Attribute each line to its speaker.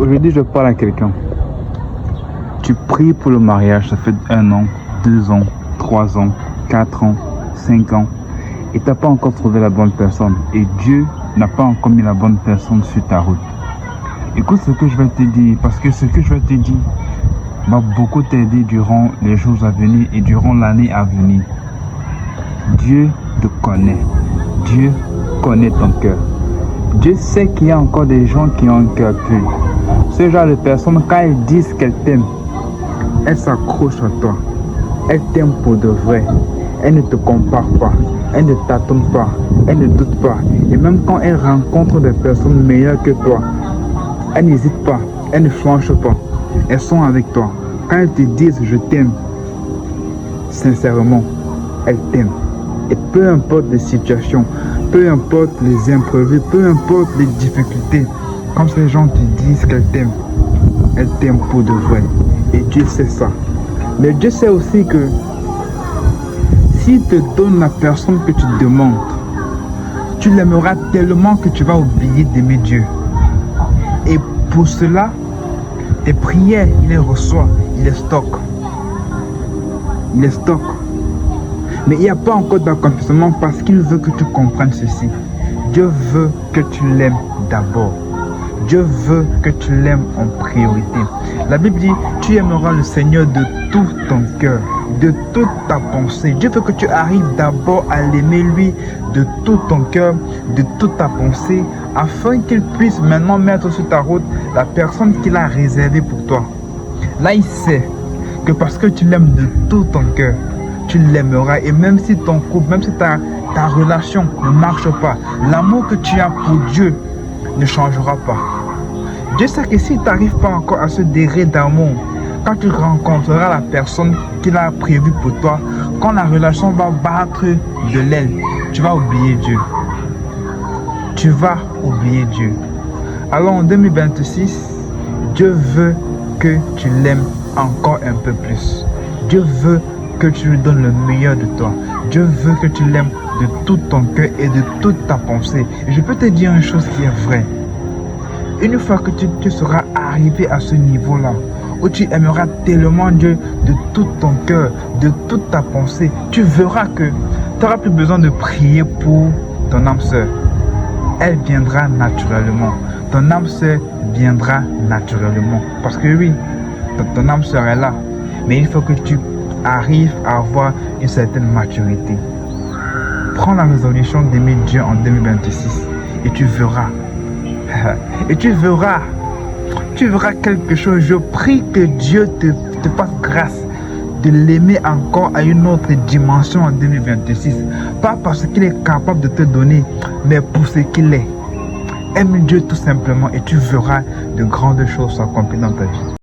Speaker 1: Aujourd'hui, je parle à quelqu'un. Tu pries pour le mariage, ça fait 1 an, 2 ans, 3 ans, 4 ans, 5 ans, et tu n'as pas encore trouvé la bonne personne. Et Dieu n'a pas encore mis la bonne personne sur ta route. Écoute ce que je vais te dire, parce que ce que je vais te dire va beaucoup t'aider durant les jours à venir et durant l'année à venir. Dieu te connaît. Dieu connaît ton cœur. Dieu sait qu'il y a encore des gens qui ont un cœur pur. Ce genre de personnes, quand elles disent qu'elles t'aiment, elles s'accrochent à toi. Elles t'aiment pour de vrai. Elles ne te comparent pas. Elles ne t'attendent pas. Elles ne doutent pas. Et même quand elles rencontrent des personnes meilleures que toi, elles n'hésitent pas. Elles ne flanchent pas. Elles sont avec toi. Quand elles te disent je t'aime, sincèrement, elles t'aiment. Et peu importe les situations, peu importe les imprévus, peu importe les difficultés, quand ces gens te disent qu'elles t'aiment pour de vrai. Et Dieu sait ça. Mais Dieu sait aussi que s'il te donne la personne que tu demandes, tu l'aimeras tellement que tu vas oublier d'aimer Dieu. Et pour cela, tes prières, il les reçoit, il les stocke. Il les stocke. Mais il n'y a pas encore d'accomplissement parce qu'il veut que tu comprennes ceci. Dieu veut que tu l'aimes d'abord. Dieu veut que tu l'aimes en priorité. La Bible dit, tu aimeras le Seigneur de tout ton cœur, de toute ta pensée. Dieu veut que tu arrives d'abord à l'aimer lui de tout ton cœur, de toute ta pensée, afin qu'il puisse maintenant mettre sur ta route la personne qu'il a réservée pour toi. Là, il sait que parce que tu l'aimes de tout ton cœur, tu l'aimeras. Et même si ton couple, même si ta relation ne marche pas, l'amour que tu as pour Dieu ne changera pas. Dieu sait que si tu n'arrives pas encore à ce degré d'amour, quand tu rencontreras la personne qu'il a prévue pour toi, quand la relation va battre de l'aile, tu vas oublier Dieu. Tu vas oublier Dieu. Alors en 2026, Dieu veut que tu l'aimes encore un peu plus. Dieu veut que tu lui donnes le meilleur de toi. Dieu veut que tu l'aimes de tout ton cœur et de toute ta pensée. Et je peux te dire une chose qui est vraie. Une fois que tu seras arrivé à ce niveau-là, où tu aimeras tellement Dieu de tout ton cœur, de toute ta pensée, tu verras que tu n'auras plus besoin de prier pour ton âme sœur. Elle viendra naturellement. Ton âme sœur viendra naturellement. Parce que oui, ton âme sœur est là. Mais il faut que tu arrives à avoir une certaine maturité. Prends la résolution d'aimer Dieu en 2026 et tu verras. Et tu verras quelque chose. Je prie que Dieu te fasse grâce de l'aimer encore à une autre dimension en 2026. Pas parce qu'il est capable de te donner, mais pour ce qu'il est. Aime Dieu tout simplement et tu verras de grandes choses s'accomplir dans ta vie.